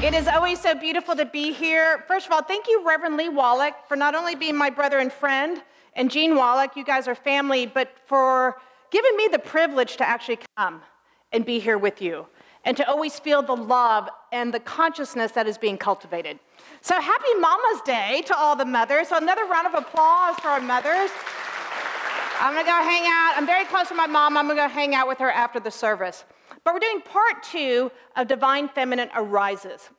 It is always so beautiful to be here. First of all, thank you, Reverend Lee Wolak, for not only being my brother and friend, and Jean Wolak, you guys are family, but for giving me the privilege to actually come and be here with you, and to always feel the love and the consciousness that is being cultivated. So happy Mama's Day to all the mothers. So another round of applause for our mothers. I'm gonna go hang out. I'm very close to my mom. I'm gonna go hang out with her after the service. But we're doing part 2 of Divine Feminine Arises.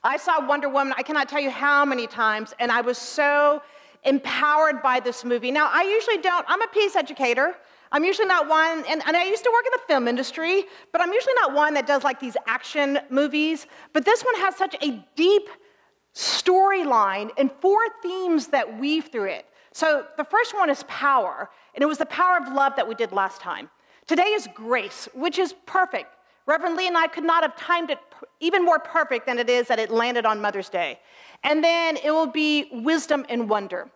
I saw Wonder Woman, I cannot tell you how many times, and I was so empowered by this movie. Now, I usually don't, I'm a peace educator. I'm usually not one, and I used to work in the film industry, but I'm usually not one that does like these action movies. But this one has such a deep storyline and 4 themes that weave through it. So the first one is power, and it was the power of love that we did last time. Today is grace, which is perfect. Reverend Lee and I could not have timed it even more perfect than it is that it landed on Mother's Day. And then it will be wisdom and wonder.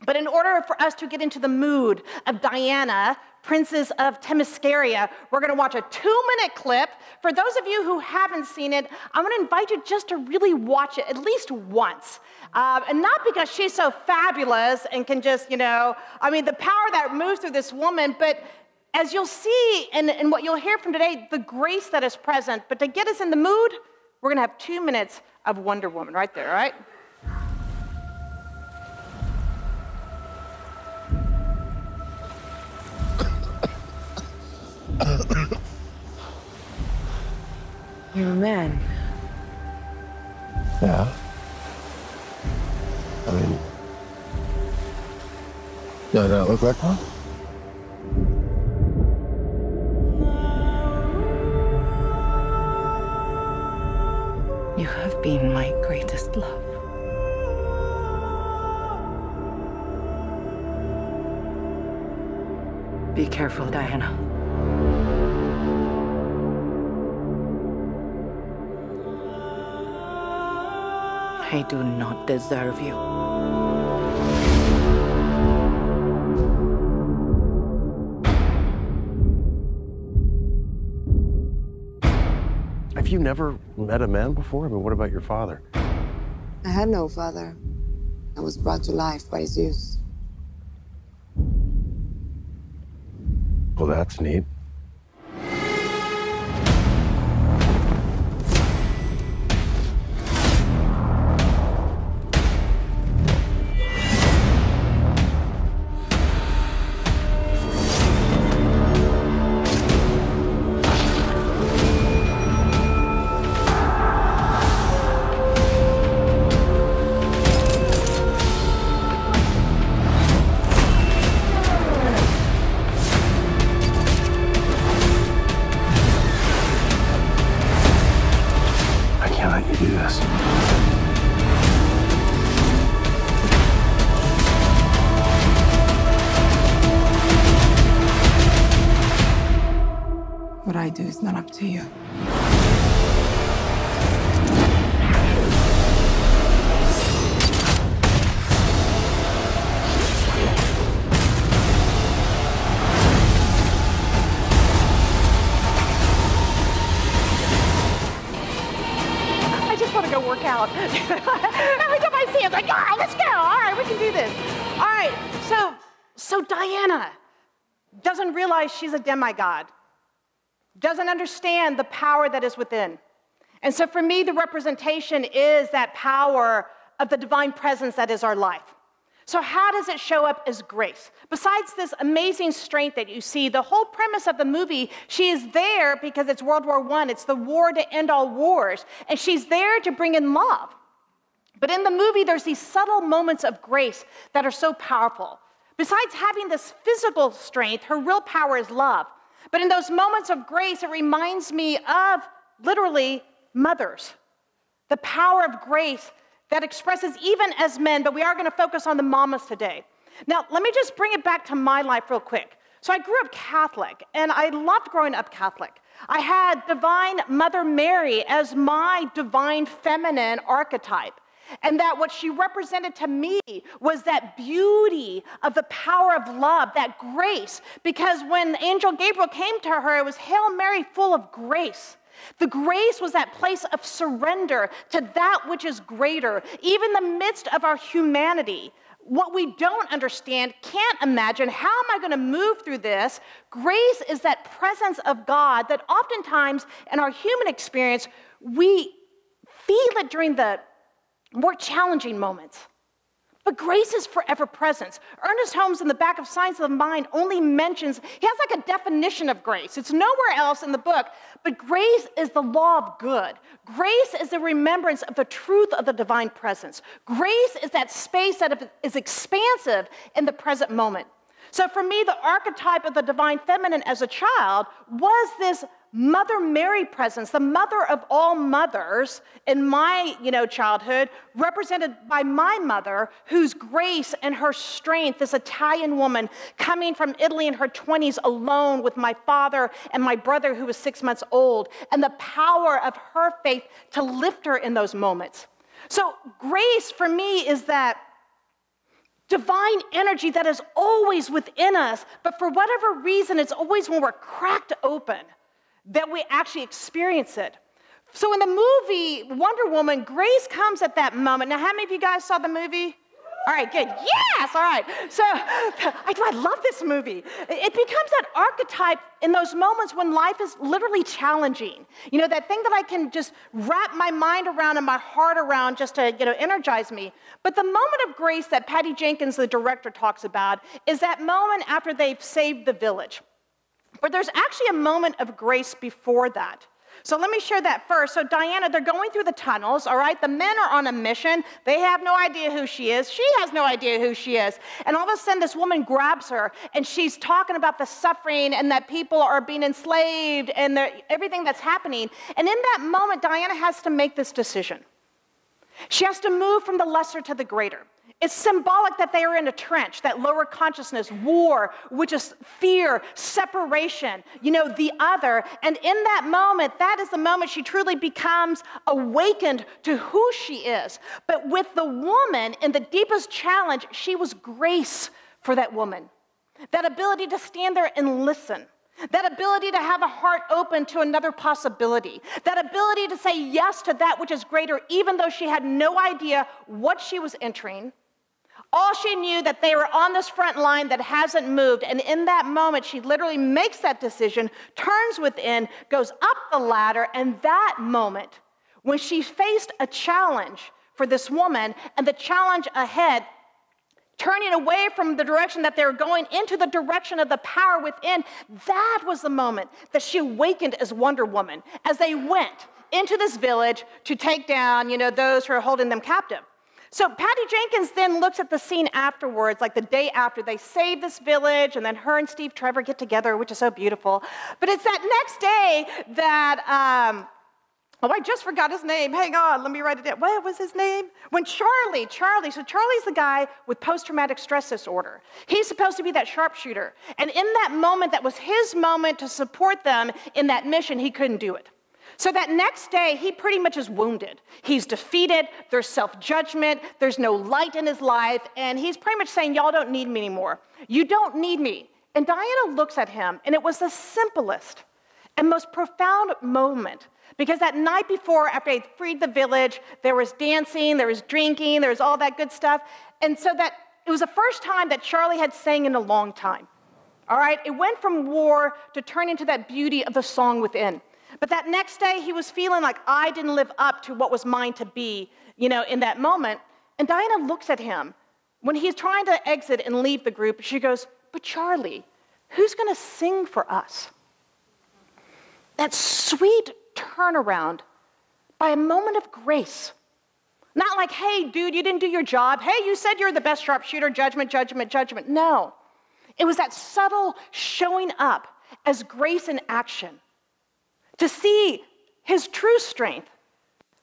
But in order for us to get into the mood of Diana, Princess of Themyscira, we're going to watch a 2-minute clip. For those of you who haven't seen it, I'm going to invite you just to really watch it at least once. And not because she's so fabulous and can just, the power that moves through this woman, but as you'll see and what you'll hear from today, the grace that is present. But to get us in the mood, we're going to have 2 minutes of Wonder Woman right there, all right? You're a man. Yeah. Do I not look like one? You have been my greatest love. Be careful, Diana. I do not deserve you. Have you never met a man before? What about your father? I had no father. I was brought to life by Zeus. Well, that's neat. What I do is not up to you. I just want to go work out. Every time I see it, I'm like, all right, let's go. All right, we can do this. All right, so Diana doesn't realize she's a demigod. Doesn't understand the power that is within. And so for me, the representation is that power of the divine presence that is our life. So how does it show up as grace? Besides this amazing strength that you see, the whole premise of the movie, she is there because it's World War I. It's the war to end all wars. And she's there to bring in love. But in the movie, there's these subtle moments of grace that are so powerful. Besides having this physical strength, her real power is love. But in those moments of grace, it reminds me of, literally, mothers. The power of grace that expresses even as men, but we are going to focus on the mamas today. Now, let me just bring it back to my life real quick. So I grew up Catholic, and I loved growing up Catholic. I had Divine Mother Mary as my divine feminine archetype. And that what she represented to me was that beauty of the power of love, that grace. Because when Angel Gabriel came to her, it was, "Hail Mary, full of grace." The grace was that place of surrender to that which is greater, even in the midst of our humanity. What we don't understand, can't imagine, how am I going to move through this? Grace is that presence of God that oftentimes in our human experience, we feel it during the more challenging moments. But grace is forever present. Ernest Holmes in the back of Science of the Mind only mentions, he has like a definition of grace. It's nowhere else in the book, but grace is the law of good. Grace is the remembrance of the truth of the divine presence. Grace is that space that is expansive in the present moment. So for me, the archetype of the divine feminine as a child was this Mother Mary presence, the mother of all mothers in my, childhood, represented by my mother, whose grace and her strength, this Italian woman coming from Italy in her 20s alone with my father and my brother who was 6 months old, and the power of her faith to lift her in those moments. So grace for me is that divine energy that is always within us, but for whatever reason, it's always when we're cracked open that we actually experience it. So in the movie Wonder Woman, grace comes at that moment. Now, how many of you guys saw the movie? All right, good. Yes, all right. So I love this movie. It becomes that archetype in those moments when life is literally challenging. That thing that I can just wrap my mind around and my heart around just to, energize me. But the moment of grace that Patty Jenkins, the director, talks about is that moment after they've saved the village. But there's actually a moment of grace before that. So let me share that first. So Diana, they're going through the tunnels, all right? The men are on a mission. They have no idea who she is. She has no idea who she is. And all of a sudden, this woman grabs her, and she's talking about the suffering and that people are being enslaved and everything that's happening. And in that moment, Diana has to make this decision. She has to move from the lesser to the greater. It's symbolic that they are in a trench, that lower consciousness, war, which is fear, separation, the other. And in that moment, that is the moment she truly becomes awakened to who she is. But with the woman, in the deepest challenge, she was grace for that woman. That ability to stand there and listen. That ability to have a heart open to another possibility. That ability to say yes to that which is greater, even though she had no idea what she was entering. All she knew that they were on this front line that hasn't moved. And in that moment, she literally makes that decision, turns within, goes up the ladder. And that moment, when she faced a challenge for this woman and the challenge ahead, turning away from the direction that they were going into the direction of the power within, that was the moment that she awakened as Wonder Woman as they went into this village to take down, those who are holding them captive. So Patty Jenkins then looks at the scene afterwards, like the day after they save this village, and then her and Steve Trevor get together, which is so beautiful. But it's that next day that, I just forgot his name. Hang on, let me write it down. What was his name? So Charlie's the guy with post-traumatic stress disorder. He's supposed to be that sharpshooter. And in that moment, that was his moment to support them in that mission, he couldn't do it. So that next day, he pretty much is wounded. He's defeated, there's self-judgment, there's no light in his life, and he's pretty much saying, y'all don't need me anymore. You don't need me. And Diana looks at him, and it was the simplest and most profound moment, because that night before, after they freed the village, there was dancing, there was drinking, there was all that good stuff, and so that it was the first time that Charlie had sang in a long time. All right? It went from war to turn into that beauty of the song within. But that next day, he was feeling like I didn't live up to what was mine to be, in that moment. And Diana looks at him. When he's trying to exit and leave the group, she goes, but Charlie, who's going to sing for us? That sweet turnaround by a moment of grace. Not like, hey, dude, you didn't do your job. Hey, you said you're the best sharpshooter, judgment, judgment, judgment. No. It was that subtle showing up as grace in action. To see his true strength,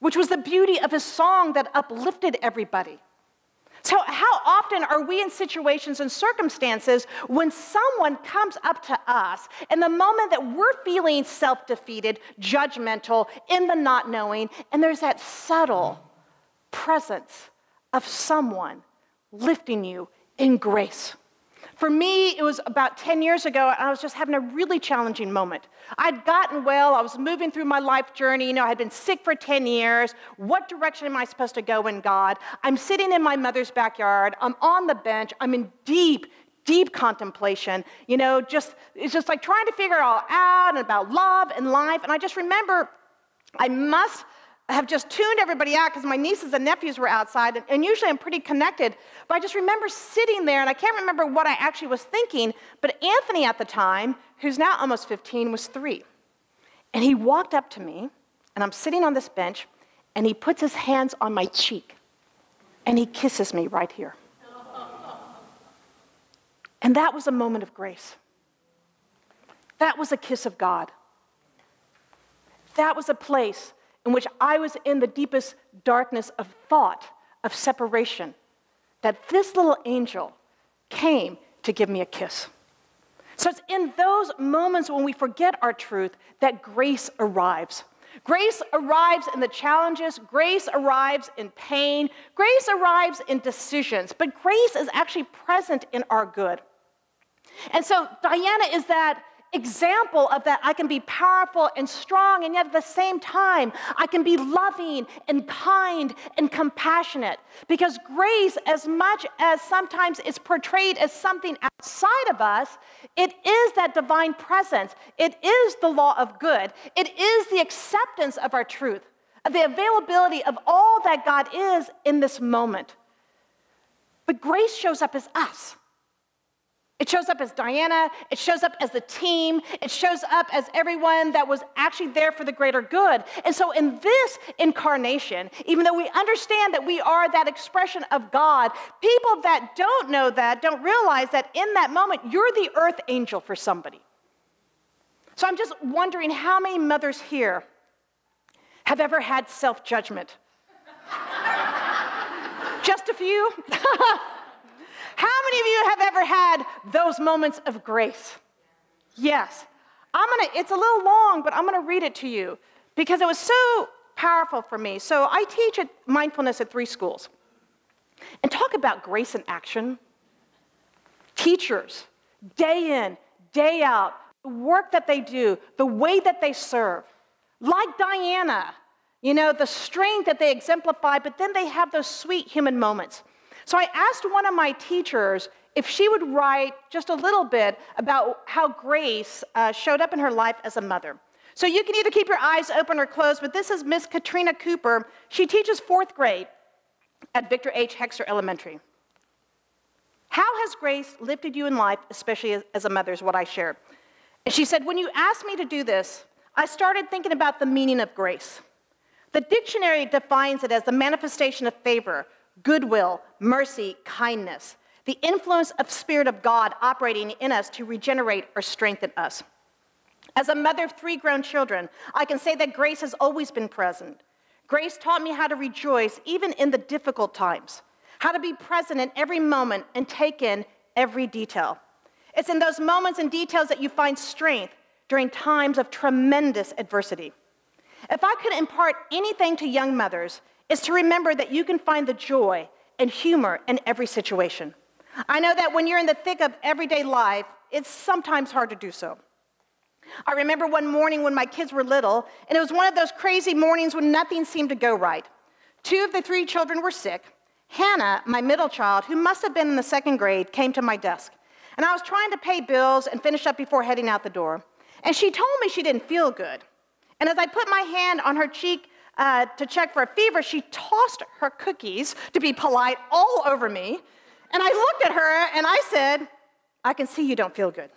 which was the beauty of his song that uplifted everybody. So how often are we in situations and circumstances when someone comes up to us in the moment that we're feeling self-defeated, judgmental, in the not knowing, and there's that subtle presence of someone lifting you in grace. For me, it was about 10 years ago, and I was just having a really challenging moment. I'd gotten well, I was moving through my life journey, I had been sick for 10 years. What direction am I supposed to go in God? I'm sitting in my mother's backyard, I'm on the bench, I'm in deep contemplation, it's just like trying to figure it all out and about love and life. And I just remember I must have just tuned everybody out because my nieces and nephews were outside, and usually I'm pretty connected. But I just remember sitting there, and I can't remember what I actually was thinking, but Anthony at the time, who's now almost 15, was 3. And he walked up to me, and I'm sitting on this bench, and he puts his hands on my cheek, and he kisses me right here. And that was a moment of grace. That was a kiss of God. That was a place in which I was in the deepest darkness of thought, of separation, that this little angel came to give me a kiss. So it's in those moments when we forget our truth that grace arrives. Grace arrives in the challenges, grace arrives in pain, grace arrives in decisions, but grace is actually present in our good. And so Diana is that example of that. I can be powerful and strong, and yet at the same time, I can be loving and kind and compassionate. Because grace, as much as sometimes it's portrayed as something outside of us, it is that divine presence. It is the law of good. It is the acceptance of our truth, of the availability of all that God is in this moment. But grace shows up as us. It shows up as Diana, it shows up as the team, it shows up as everyone that was actually there for the greater good. And so in this incarnation, even though we understand that we are that expression of God, people that don't know that, don't realize that in that moment, you're the earth angel for somebody. So I'm just wondering how many mothers here have ever had self-judgment? Just a few? How many of you have ever had those moments of grace? Yes. It's a little long, but I'm going to read it to you because it was so powerful for me. So I teach mindfulness at 3 schools. And talk about grace in action. Teachers, day in, day out, the work that they do, the way that they serve. Like Diana, the strength that they exemplify, but then they have those sweet human moments. So I asked one of my teachers if she would write just a little bit about how grace showed up in her life as a mother. So you can either keep your eyes open or closed, but this is Miss Katrina Cooper. She teaches 4th grade at Victor H. Hexter Elementary. How has grace lifted you in life, especially as a mother, is what I shared. And she said, when you asked me to do this, I started thinking about the meaning of grace. The dictionary defines it as the manifestation of favor, goodwill, mercy, kindness, the influence of Spirit of God operating in us to regenerate or strengthen us. As a mother of 3 grown children, I can say that grace has always been present. Grace taught me how to rejoice even in the difficult times, how to be present in every moment and take in every detail. It's in those moments and details that you find strength during times of tremendous adversity. If I could impart anything to young mothers, is to remember that you can find the joy and humor in every situation. I know that when you're in the thick of everyday life, it's sometimes hard to do so. I remember one morning when my kids were little, and it was one of those crazy mornings when nothing seemed to go right. 2 of the 3 children were sick. Hannah, my middle child, who must have been in the 2nd grade, came to my desk. And I was trying to pay bills and finish up before heading out the door. And she told me she didn't feel good. And as I put my hand on her cheek to check for a fever, she tossed her cookies, to be polite, all over me. And I looked at her and I said, I can see you don't feel good.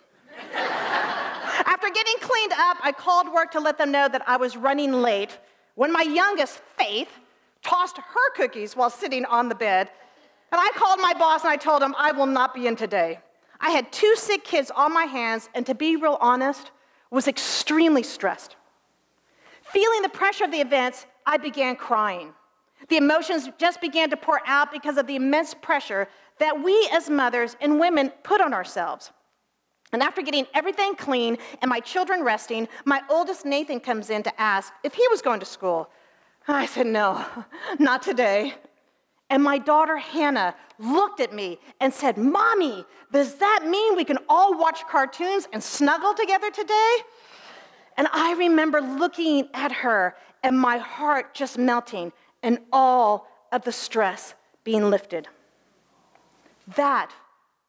After getting cleaned up, I called work to let them know that I was running late when my youngest, Faith, tossed her cookies while sitting on the bed. And I called my boss and I told him I will not be in today. I had 2 sick kids on my hands, and to be real honest, was extremely stressed. Feeling the pressure of the events, I began crying. The emotions just began to pour out because of the immense pressure that we as mothers and women put on ourselves. And after getting everything clean and my children resting, my oldest Nathan comes in to ask if he was going to school. I said, no, not today. And my daughter Hannah looked at me and said, "Mommy, does that mean we can all watch cartoons and snuggle together today?" And I remember looking at her and my heart just melting and all of the stress being lifted. That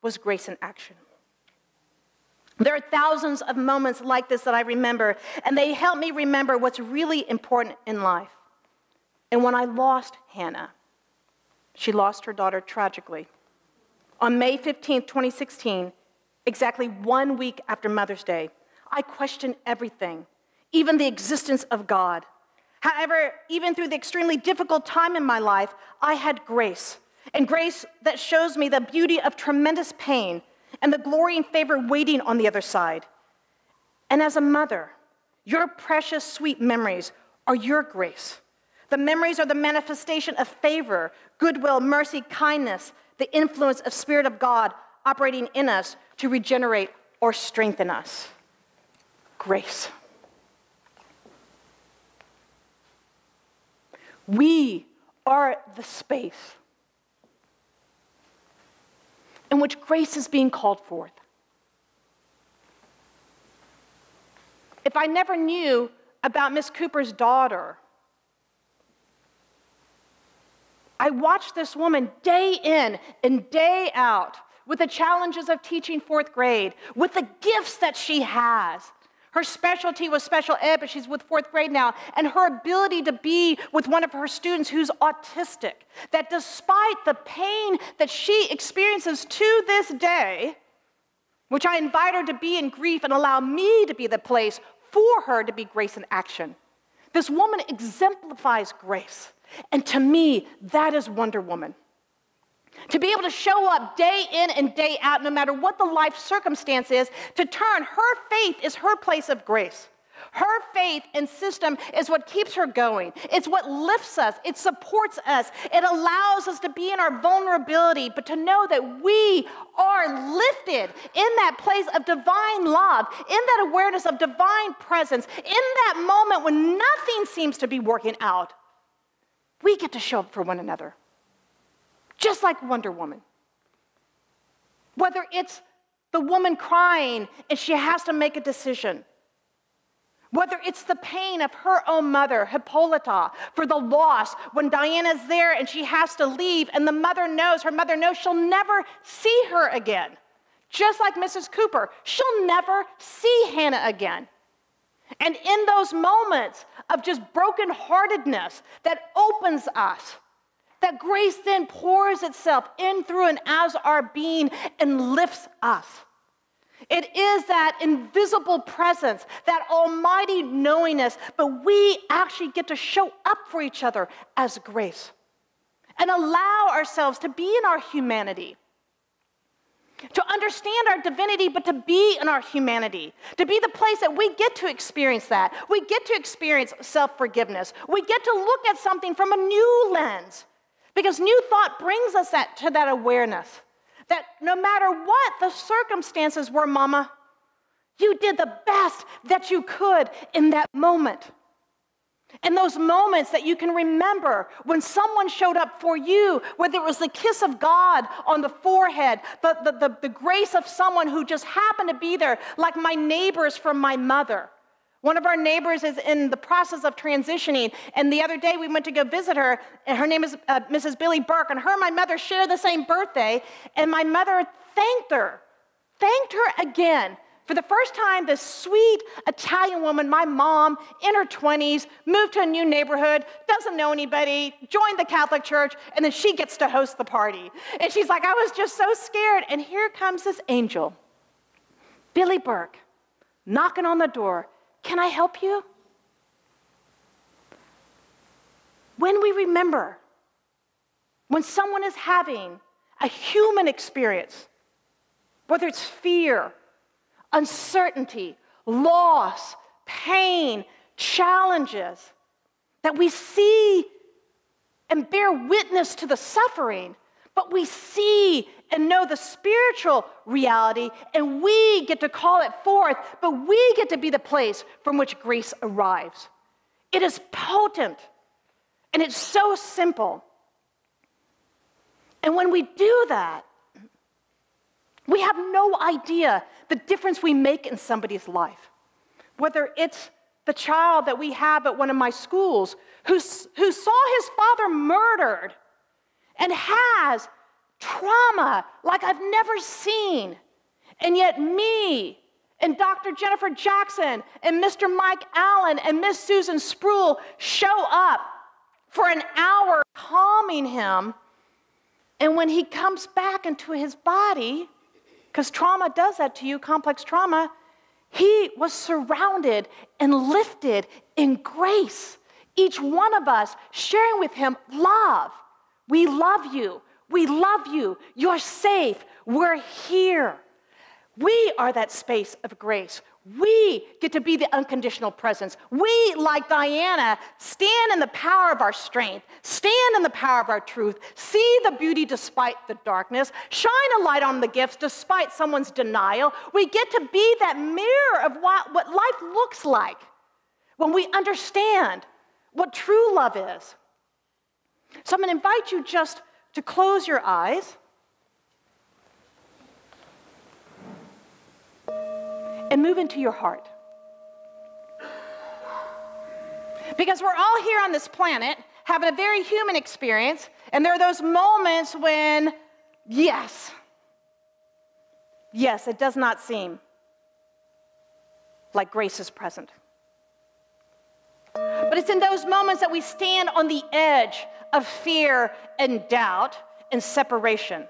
was grace in action. There are thousands of moments like this that I remember, and they help me remember what's really important in life. And when I lost Hannah, she lost her daughter tragically. On May 15th, 2016, exactly 1 week after Mother's Day, I questioned everything, even the existence of God. However, even through the extremely difficult time in my life, I had grace, and grace that shows me the beauty of tremendous pain and the glory and favor waiting on the other side. And as a mother, your precious, sweet memories are your grace. The memories are the manifestation of favor, goodwill, mercy, kindness, the influence of Spirit of God operating in us to regenerate or strengthen us. Grace. We are the space in which grace is being called forth. If I never knew about Miss Cooper's daughter, I watched this woman day in and day out with the challenges of teaching 4th grade, with the gifts that she has. Her specialty was special ed, but she's with 4th grade now, and her ability to be with one of her students who's autistic, that despite the pain that she experiences to this day, which I invite her to be in grief and allow me to be the place for her to be grace in action. This woman exemplifies grace. And to me, that is Wonder Woman. To be able to show up day in and day out, no matter what the life circumstance is, to turn her faith is her place of grace. Her faith and system is what keeps her going. It's what lifts us. It supports us. It allows us to be in our vulnerability, but to know that we are lifted in that place of divine love, in that awareness of divine presence, in that moment when nothing seems to be working out. We get to show up for one another, just like Wonder Woman. Whether it's the woman crying and she has to make a decision, whether it's the pain of her own mother, Hippolyta, for the loss when Diana's there and she has to leave, and her mother knows she'll never see her again. Just like Mrs. Cooper, she'll never see Hannah again. And in those moments of just brokenheartedness that opens us, that grace then pours itself in, through, and as our being and lifts us. It is that invisible presence, that almighty knowingness, but we actually get to show up for each other as grace and allow ourselves to be in our humanity, to understand our divinity, but to be in our humanity, to be the place that we get to experience that. We get to experience self-forgiveness. We get to look at something from a new lens, because new thought brings us to that awareness that no matter what the circumstances were, Mama, you did the best that you could in that moment. And those moments that you can remember when someone showed up for you, whether it was the kiss of God on the forehead, the grace of someone who just happened to be there, like my neighbors from my mother. One of our neighbors is in the process of transitioning, and the other day we went to go visit her, and her name is Mrs. Billy Burke, and her and my mother share the same birthday, and my mother thanked her again. For the first time, this sweet Italian woman, my mom, in her 20s, moved to a new neighborhood, doesn't know anybody, joined the Catholic Church, and then she gets to host the party. And she's like, I was just so scared. And here comes this angel, Billy Burke, knocking on the door. Can I help you? When we remember, when someone is having a human experience, whether it's fear, uncertainty, loss, pain, challenges, that we see and bear witness to the suffering, but we see and know the spiritual reality, and we get to call it forth, but we get to be the place from which grace arrives. It is potent, and it's so simple. And when we do that, we have no idea the difference we make in somebody's life. Whether it's the child that we have at one of my schools who saw his father murdered and has trauma like I've never seen. And yet me and Dr. Jennifer Jackson and Mr. Mike Allen and Miss Susan Spruill show up for an hour calming him. And when he comes back into his body, because trauma does that to you, complex trauma, he was surrounded and lifted in grace. Each one of us sharing with him love. We love you. We love you. You're safe. We're here. We are that space of grace. We get to be the unconditional presence. We, like Diana, stand in the power of our strength, stand in the power of our truth, see the beauty despite the darkness, shine a light on the gifts despite someone's denial. We get to be that mirror of what life looks like when we understand what true love is. So I'm going to invite you just to close your eyes and move into your heart. Because we're all here on this planet having a very human experience, and there are those moments when, yes, it does not seem like grace is present. But it's in those moments that we stand on the edge of fear and doubt and separation.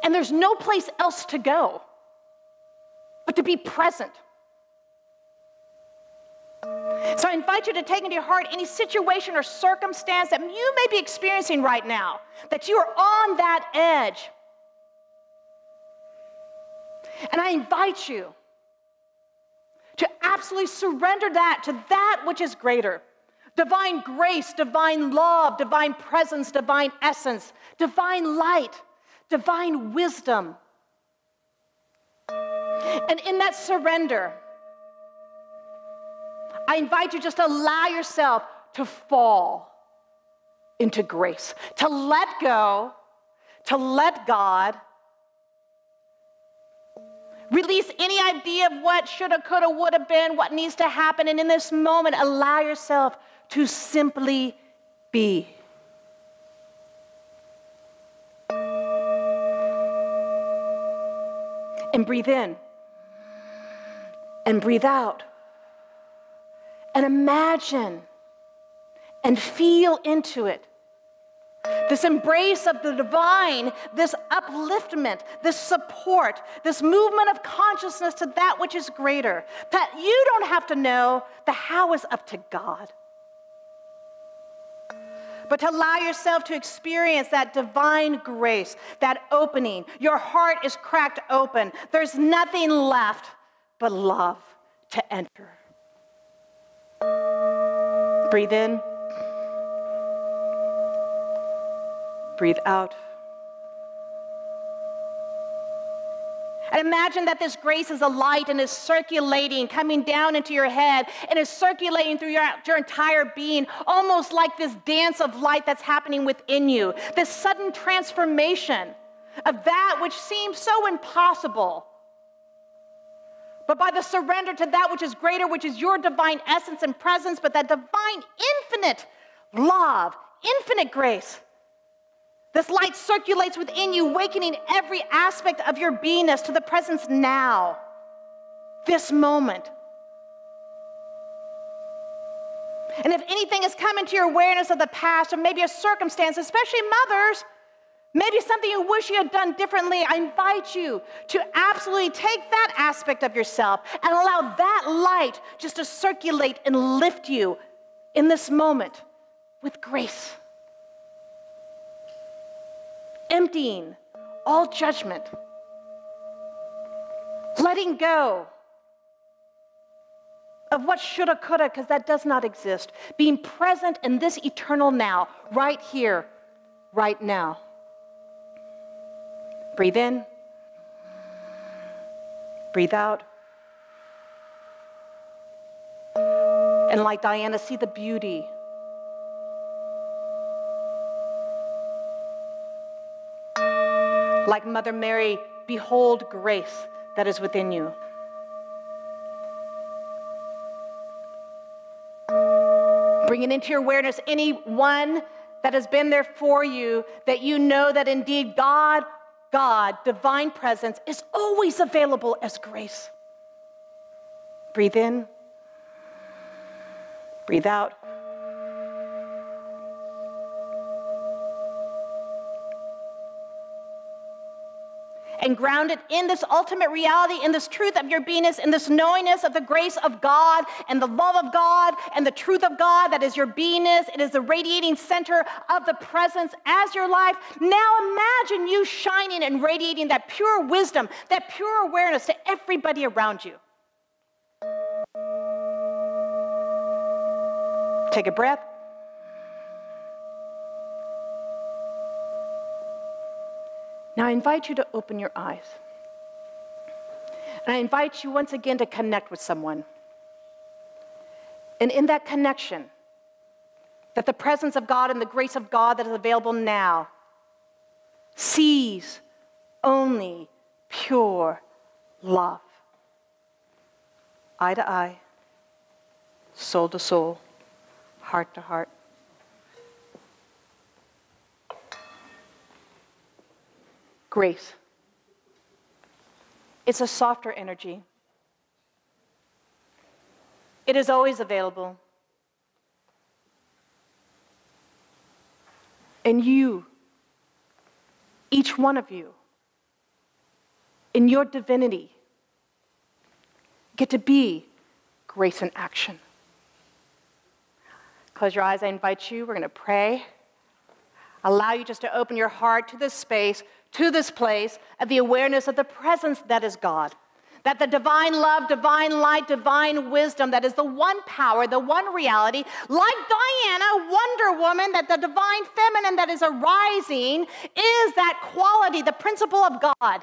And there's no place else to go but to be present. So I invite you to take into your heart any situation or circumstance that you may be experiencing right now, that you are on that edge. And I invite you to absolutely surrender that to that which is greater. Divine grace, divine love, divine presence, divine essence, divine light, divine wisdom. And in that surrender, I invite you just to allow yourself to fall into grace, to let go, to let God. Release any idea of what shoulda, coulda, woulda been, what needs to happen, and in this moment, allow yourself to simply be. And breathe in. And breathe out. And imagine and feel into it. This embrace of the divine, this upliftment, this support, this movement of consciousness to that which is greater. That you don't have to know, the how is up to God. But to allow yourself to experience that divine grace, that opening. Your heart is cracked open. There's nothing left but love to enter. Breathe in. Breathe out. And imagine that this grace is a light and is circulating, coming down into your head, and is circulating through your entire being, almost like this dance of light that's happening within you. This sudden transformation of that which seems so impossible. But by the surrender to that which is greater, which is your divine essence and presence, but that divine infinite love, infinite grace, this light circulates within you, awakening every aspect of your beingness to the presence now, this moment. And if anything has come into your awareness of the past, or maybe a circumstance, especially mothers, maybe something you wish you had done differently, I invite you to absolutely take that aspect of yourself and allow that light just to circulate and lift you in this moment with grace. Emptying all judgment. Letting go of what shoulda, coulda, because that does not exist. Being present in this eternal now, right here, right now. Breathe in. Breathe out. And like Diana, see the beauty Like Mother Mary, behold grace that is within you. Bring it into your awareness, anyone that has been there for you, that you know that indeed God, divine presence, is always available as grace. Breathe in. Breathe out. And grounded in this ultimate reality, in this truth of your beingness, in this knowingness of the grace of God and the love of God and the truth of God that is your beingness. It is the radiating center of the presence as your life. Now imagine you shining and radiating that pure wisdom, that pure awareness to everybody around you. Take a breath. Now I invite you to open your eyes. And I invite you once again to connect with someone. And in that connection, that the presence of God and the grace of God that is available now sees only pure love. Eye to eye, soul to soul, heart to heart. Grace. It's a softer energy. It is always available. And you, each one of you, in your divinity, get to be grace in action. Close your eyes. I invite you. We're going to pray. Allow you just to open your heart to this space, to this place of the awareness of the presence that is God. That the divine love, divine light, divine wisdom, that is the one power, the one reality, like Diana, Wonder Woman, that the divine feminine that is arising is that quality, the principle of God.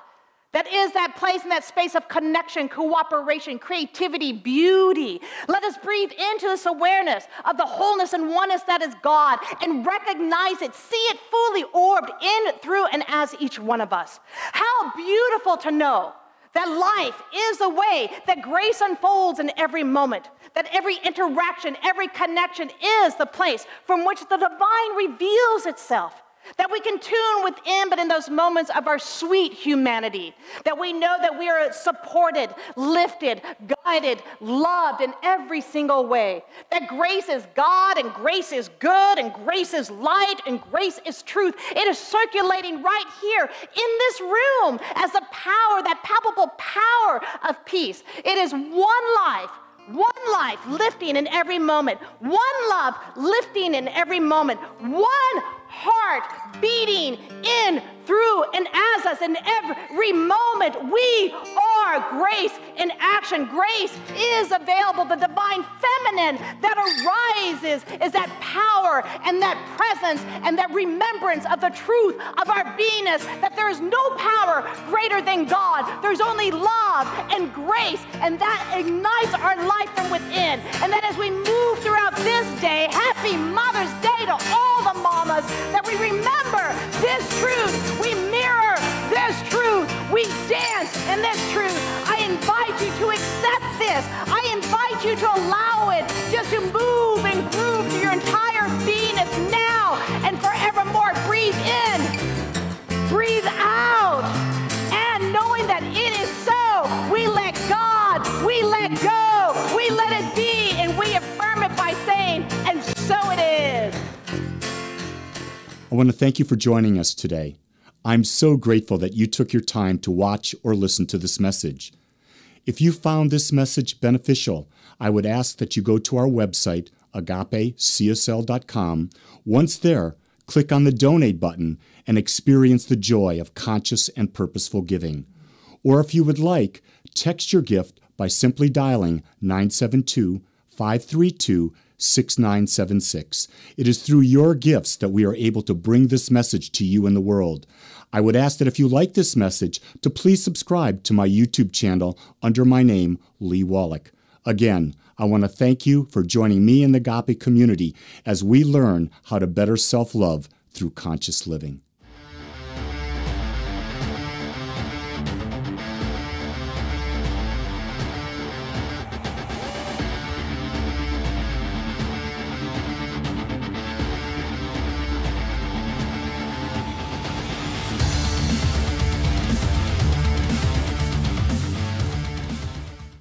That is that place and that space of connection, cooperation, creativity, beauty. Let us breathe into this awareness of the wholeness and oneness that is God and recognize it, see it fully orbed in, through, and as each one of us. How beautiful to know that life is the way that grace unfolds in every moment, that every interaction, every connection is the place from which the divine reveals itself. That we can tune within, but in those moments of our sweet humanity, that we know that we are supported, lifted, guided, loved in every single way. That grace is God, and grace is good, and grace is light, and grace is truth. It is circulating right here in this room as the power, that palpable power of peace. It is one life lifting in every moment, one love lifting in every moment, one heart beating in, through, and as us in every moment. We are grace in action. Grace is available. The divine feminine that arises is that power and that presence and that remembrance of the truth of our beingness, that there is no power greater than God. There's only love and grace, and that ignites our life from within. And that as we move throughout this day, happy Mother's Day to all the mamas, that we remember this truth, we mirror this truth, we dance in this truth. I invite you to accept this. I invite you to allow it just to move and groove through your entire beingness now and forevermore. Breathe in, breathe out, and knowing that it is so, we let God, we let go, we let it be, and we affirm it by saying, and so it is. I want to thank you for joining us today. I'm so grateful that you took your time to watch or listen to this message. If you found this message beneficial, I would ask that you go to our website, agapecsl.com. Once there, click on the donate button and experience the joy of conscious and purposeful giving. Or if you would like, text your gift by simply dialing 972-532-6976. It is through your gifts that we are able to bring this message to you in the world. I would ask that if you like this message, to please subscribe to my YouTube channel under my name, Lee Wolak. Again, I want to thank you for joining me in the Agape community as we learn how to better self-love through conscious living.